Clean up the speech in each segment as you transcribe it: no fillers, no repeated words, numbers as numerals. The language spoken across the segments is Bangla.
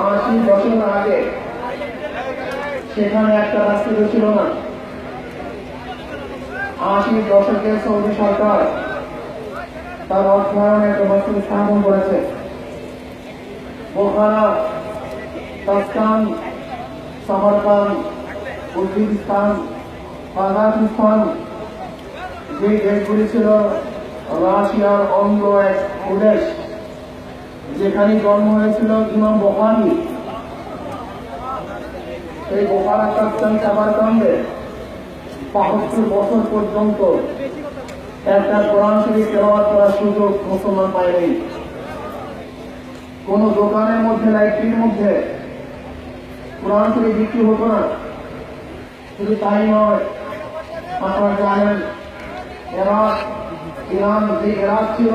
80 দশক আগে সেখানে একটা রাস্তা ছিল না। 80 দশকে সৌদি সরকার তার অর্থায়নে একটা মসজিদ স্থাপন করেছে। বোখারা, তাসকান, সামারকান, উজবেকিস্তান, কাজাখস্তান, যে দেশগুলি ছিল রাশিয়ার অঙ্গ এক প্রদেশ, যেখানে জন্ম হয়েছিল ইমাম বুখারী। সেই বোখারা, তাসকান, সামারকান্দে ৭৫ বছর পর্যন্ত একটা কোরআন শরীফ তেলাওয়াত করার সুযোগ মুসলমান পায়নি। কোন দোকানের মধ্যে, লাইব্রেরির মধ্যে কোরআন শরীফ বিক্রি হতো না। শুধু তাই নয়, আপনারা জানেন ইরান যে ইরাক ছিল,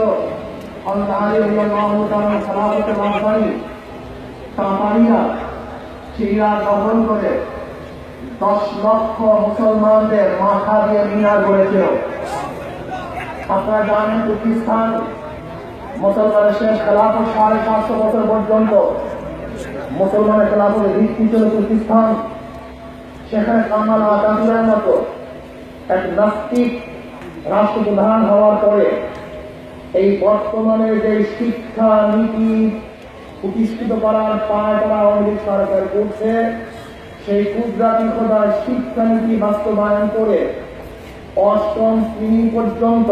সিরিয়া দখল করে 10 লক্ষ মুসলমানদের মাথা দিয়ে মিনার গড়েছিল। আপনারা জানেন তুর্কিস্তান মুসলমানের শেষ খেলাফত 750 বছর পর্যন্ত মুসলমানের খেলাফতের ভিত্তি ছিল তুর্কিস্তান। সেখানে কামাল আতাতুল্লাহর মতো এক নাস্তিক রাষ্ট্রপ্রধান হওয়ার পরে এই বর্তমানে যে শিক্ষা নীতি প্রতিষ্ঠিত করার পায় তারা আওয়ামী সরকার করছে, সেই কুদরাতি খোদার শিক্ষানীতি বাস্তবায়ন করে 8ম শ্রেণী পর্যন্ত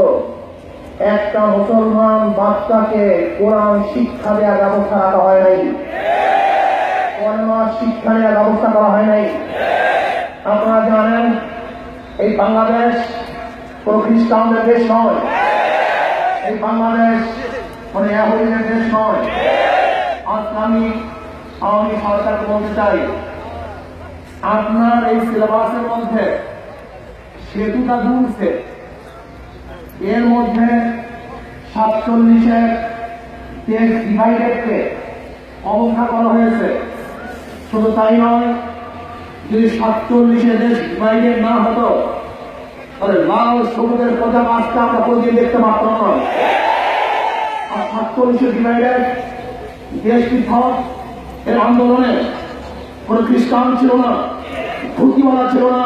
একটা মুসলমান বাচ্চাকে কোরআন শিক্ষা দেওয়ার ব্যবস্থা রাখা হয় নাই। শিক্ষা দেওয়ার ব্যবস্থা করা হয় নাই। আপনারা জানেন এই বাংলাদেশ কোন খ্রিস্টানদের দেশ নয়, এই বাংলাদেশ কোন ইহুদিদের দেশ নয়। আজ আমি আওয়ামী সরকারকে বলতে চাই, আপনার এই সিলেবাসের মধ্যে সেতুটা দুলছে, এর মধ্যে 47-এর দেশ ডিভাইডেডকে অবজ্ঞা করা হয়েছে। শুধু তাই নয়, যদি 47-এর দেশ ডিভাইডেড না হতো তাহলে লাল সবুজের প্রধান আজকে আমরা কোনদিন দেখতে পারতাম না। আর 47-এর ডিভাইডেড দেশ পৃথক এর আন্দোলনে কোন খ্রিস্টান ছিল না, ধুতিওয়ালা ছিল না,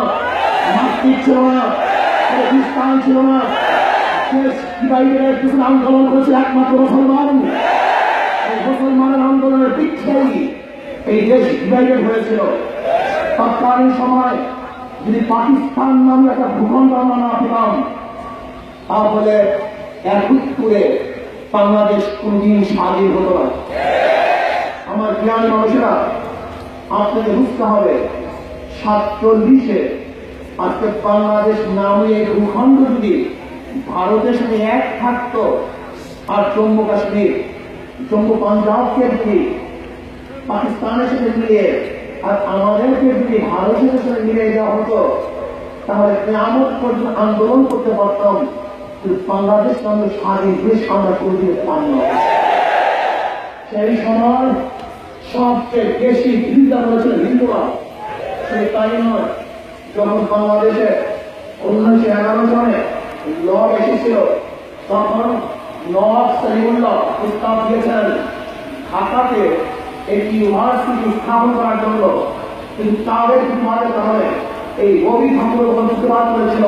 নাস্তিক ছিল না, খ্রিস্টান ছিল না। দেশ ডিভাইডের পিছনে আন্দোলন করেছে একমাত্র মুসলমান। এই মুসলমানের আন্দোলনের পিছিয়েই এই দেশ ডিভাইডেড হয়েছিল। তৎকালীন সময় যদি পাকিস্তান নামে একটা ভূখণ্ড আমরা না পেতাম, তাহলে 71-এ বাংলাদেশ কোনদিন স্বাধীন হতো না। আমার জ্ঞানী মানুষেরা, আপনাকে বুঝতে হবে 47-এ আজকে বাংলাদেশ নামে এই ভূখণ্ড যদি ভারতের সাথে এক থাকতো, আর জম্মু কাশ্মীর, জম্মু পাঞ্জাবকে যদি পাকিস্তানের সাথে মিলিয়ে আর আমাদেরকে যদি ভারতের সাথে মিলিয়ে দেওয়া হতো, তাহলে কিয়ামত পর্যন্ত আন্দোলন করতে পারতাম। বাংলাদেশ নামে স্বাধীন দেশ আমরা করে দিতে পারি না। সেই সময় সবচেয়ে বেশি বিরোধিতা করেছিল হিন্দুরা। সেই তাই নয়, যখন বাংলাদেশে 1911 সনে ল এসেছিল, তখন নওয়াব সলিমুল্লাহ প্রস্তাব দিয়েছেন ঢাকাতে একটি ইউনিভার্সিটি স্থাপন করার জন্য। কিন্তু তাদের মাঝে কারণে এই রবি ঠাকুর প্রতিবাদ করেছিল,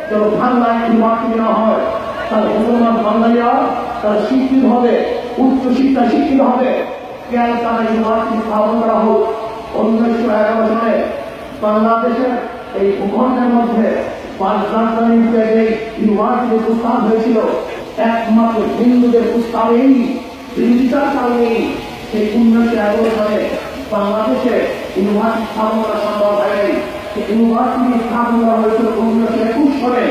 যেন বাংলায় ইউনিভার্সিটি না হয়, তার মুসলমান বাঙালিরা তার শিক্ষিত হবে, উচ্চ শিক্ষা শিক্ষিত হবে। তারা ইউনিভার্সিটি স্থাপন করা হোক। 1911 সনে বাংলাদেশের এই ভূখণ্ডের মধ্যে রাজধানীতে যে ইউনিভার্সিটি প্রস্তাব হয়েছিল, একমাত্র হিন্দুদের প্রস্তাবেই, বিরোধিতার কারণেই সেই 1911 সালে বাংলাদেশে ইউনিভার্সিটি স্থাপন করা সম্ভব হয়নি। ইউনিভার্সিটি স্থাপন করা হয়েছিল 1921 সালে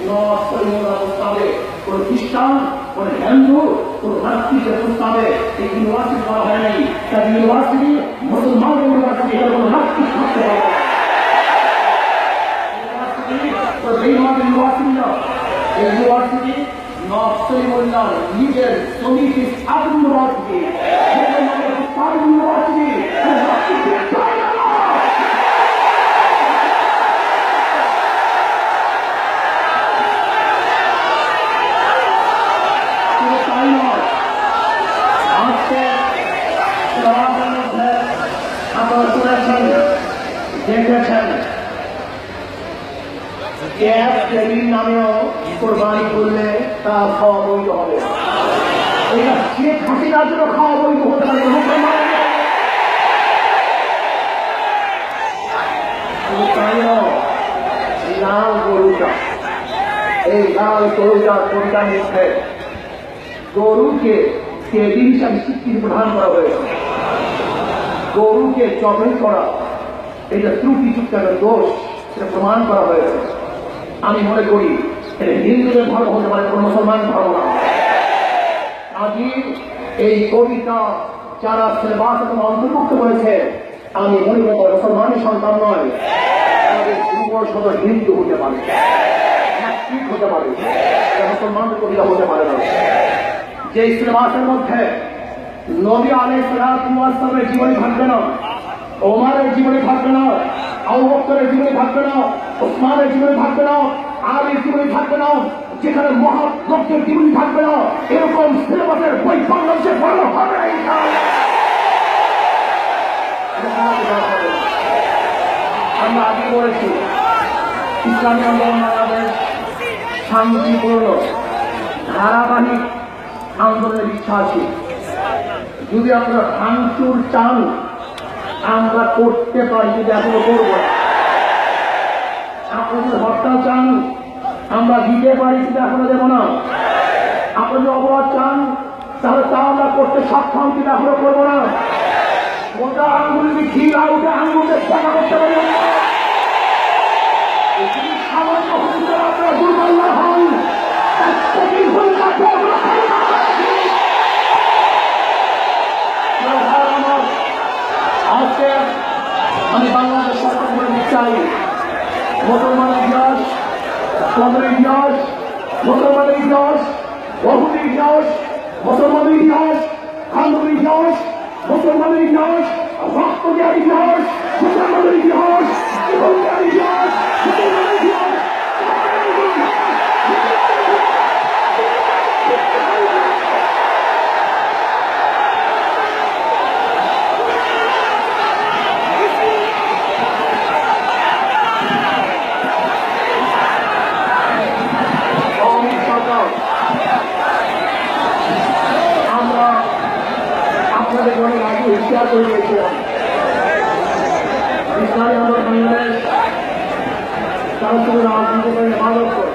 নওয়াব সলিমুল্লাহ প্রস্তাবে। কোন খ্রিস্টান, কোন হিন্দু, কোন নাস্তিকের প্রস্তাবে এই ইউনিভার্সিটি করা হয় নাই। তার ইউনিভার্সিটি মুসলমান ইউনিভার্সিটি, এটা কোনো নাস্তিক থাকতে পারে না। ইউনিভার্সিটি নওয়াব সলিমুল্লাহ নিজের সমিতি স্থাপন ইউনিভার্সিটি, ইউনিভার্সিটি তাই নয়। আজকে লিখেছেন গ্যাস টেবিল নামেও কোরবানি করলে তা খাওয়া বৈধ হবে। এটা শেখ হাসিনার জন্য খাওয়া বৈধ হতে পারে লাল গরুটা, এই লাল গরুটার কোনটা মধ্যে গরুকে টেবিল হিসাবে স্বীকৃতি প্রদান করা হয়েছে। গরুকে জবাই করা এটা ত্রুটিযুক্ত একটা দোষ, সেটা প্রমাণ করা হয়েছে। আমি মনে করি এটা হিন্দুদের ধর্ম হতে পারে, কোন মুসলমান ধর্ম না। আজই এই কবিতা যারা সিলেবাস অন্তর্ভুক্ত করেছে, আমি মনে করি মুসলমানের সন্তান নয়, আমাদের যুবশত হিন্দু হতে পারে, হতে পারে, মুসলমানের কবিতা হতে পারে না। যে সিলেবাসের মধ্যে নবী আলাইহিস সালামের জীবনী থাকবে না, ওমরের জীবনী থাকবে না, আবু বকরের জীবনী থাকবে না, ওসমানের জীবনী থাকবে না, আলীর জীবনী থাকবে না, যেখানে মহাত্মকের জীবনী থাকবে না, এরকম সিলেবাসের বই বাংলাদেশে পড়ানো হবে না। আমরা আগে বলেছি ইসলামী আন্দোলন বাংলাদেশ শান্তিপূর্ণ ধারাবাহিক আন্দোলনের ইচ্ছা আছে। যদি আপনারা ভাঙচুর চান আমরা করতে পারি, যদি এখনো করবো। আপনাদের হরতাল চান আমরা দিতে পারি, কিন্তু এখনো দেবো না। আপনাদের অপরাধ চান তাহলে তা আমরা করতে সক্ষম, কিন্তু এখনো করবো না। ওটা আঙ্গুলি ঘিরা ওটা আঙ্গুলকে দেখা করতে পারি। সামান্য হতে আপনারা দুর্বল না হন, আজকে আমি বাংলাদেশ সরকার বলে চাই, মুসলমানের ইতিহাস, কবরের ইতিহাস, মুসলমানের ইতিহাস, বহুদের ইতিহাস, মুসলমানের ইতিহাস, খানদের ইতিহাস, মুসলমানের ইতিহাস, রক্ত দেওয়ার ইতিহাস, মুসলমানের ইতিহাস, জীবন দেওয়ার ইতিহাস, মুসলমানের ইতিহাস। আমরা আপনাদের অনেক আগে হুঁশিয়ার করে দিয়েছিলাম, ইসলামী আন্দোলন বাংলাদেশ তারা শুধু রাজনীতি করে ইবাদত করে।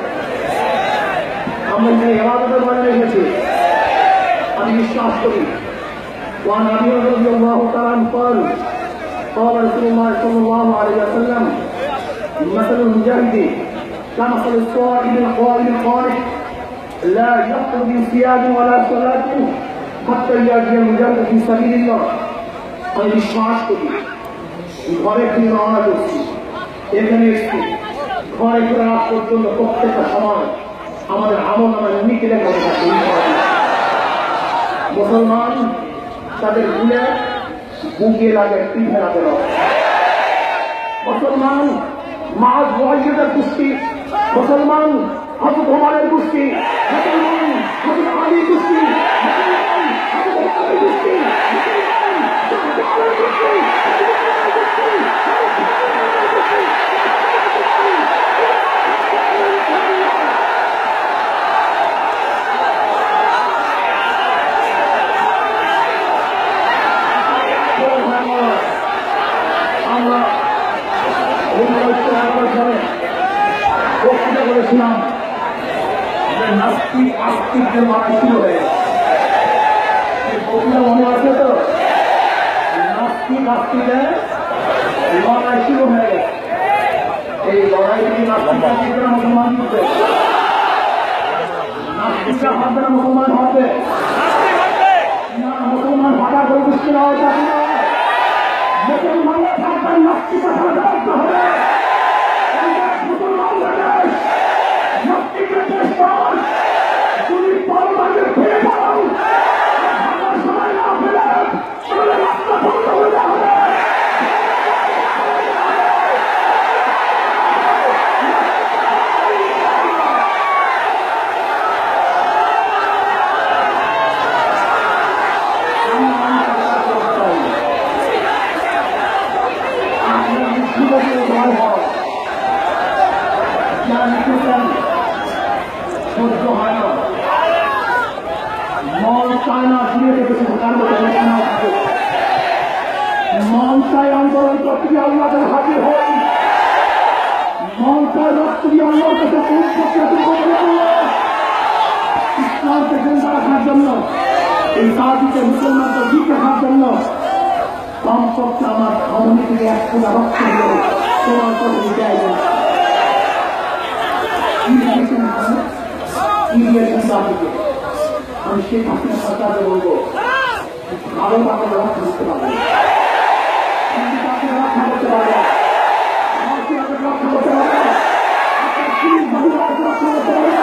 আমরা যে ইবাদতের মানে রেখেছি আমি বিশ্বাস করি। وعن ابي رضي الله تعالى عنه قال قال رسول الله صلى الله عليه وسلم مثل المجاهد كمثل الصائم القائم القانت لا يخرج من صيام ولا صلاة حتى يأتي المجاهد في سبيل الله। আমি বিশ্বাস করি ঘরে ফিরে রওনা করছি, এখানে এসছি, ঘরে ফিরে রাত পর্যন্ত প্রত্যেকটা সময় আমাদের আমল নামা নিকিলে করে থাকে। মুসলমান তাদের ভুলে বুকে লাগে, পিঠে লাগে না। মুসলমান মাঝ ওয়াহিদের গোষ্ঠী, মুসলমান হযরত ওমরের গোষ্ঠী, মুসলমান হযরত আলীর গোষ্ঠী, মুসলমান হযরত ওমরের গোষ্ঠী, মুসলমান হযরত আলীর গোষ্ঠী। আমরা বক্তৃতা করেছিলাম যে নাস্তিক আস্তিকদের লড়াই শুরু হয়ে গেছে। বক্তৃতা মনে আছে তো? নাস্তিক আস্তিকদের লড়াই শুরু হয়ে গেছে। এই লড়াই থেকে নাস্তিকরা মুসলমান হচ্ছে, নাস্তিকরা হবে না মুসলমান হবে না। মুসলমান হঠাৎ করে গোষ্ঠী নেওয়া যাবে না। মুসলমানরা থাকবেন নাস্তিকরা থাকতে হবে। মুসলমানদের দেশ, নাস্তিকদের দেশ নয়। তুমি পরমাণু ফিরে যাও, আমার সময় না ফেলে তাহলে রাস্তা বন্ধ হয়ে হবে। আপনার মনসায় আন্দোলন করতে গিয়ে আল্লাহকে হাজির হন, মনসায় রক্ত দিয়ে আল্লাহর কাছে ইসলামকে জিন্দা রাখার জন্য, এই জাতিকে মুসলমানকে জিতে রাখার জন্য কমপক্ষে আমার ধমনী থেকে এক ফোঁটা রক্ত হল তোমার কথা দেয় না। আমি শেখ হাসিনা সরকারকে বলবো ভালো তাকে রক্ষা করতে পারবে, রক্ষা করতে পারবে, রক্ষা করতে পারবে, রক্ষা করতে পারবে।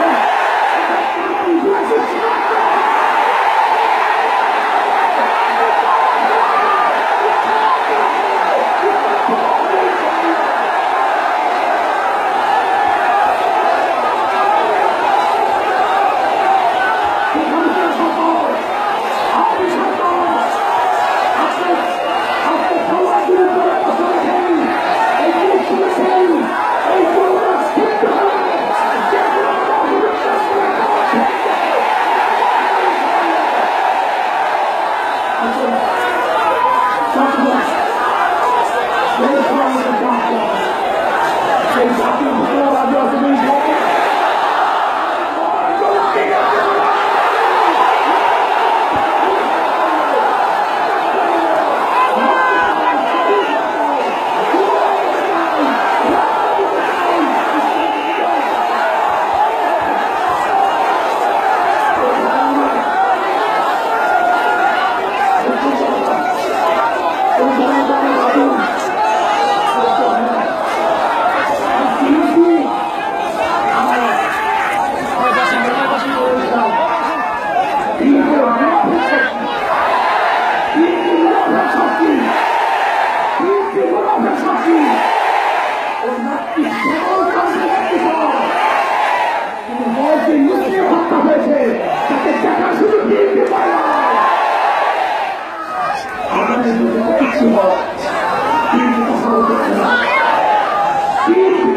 Thank you.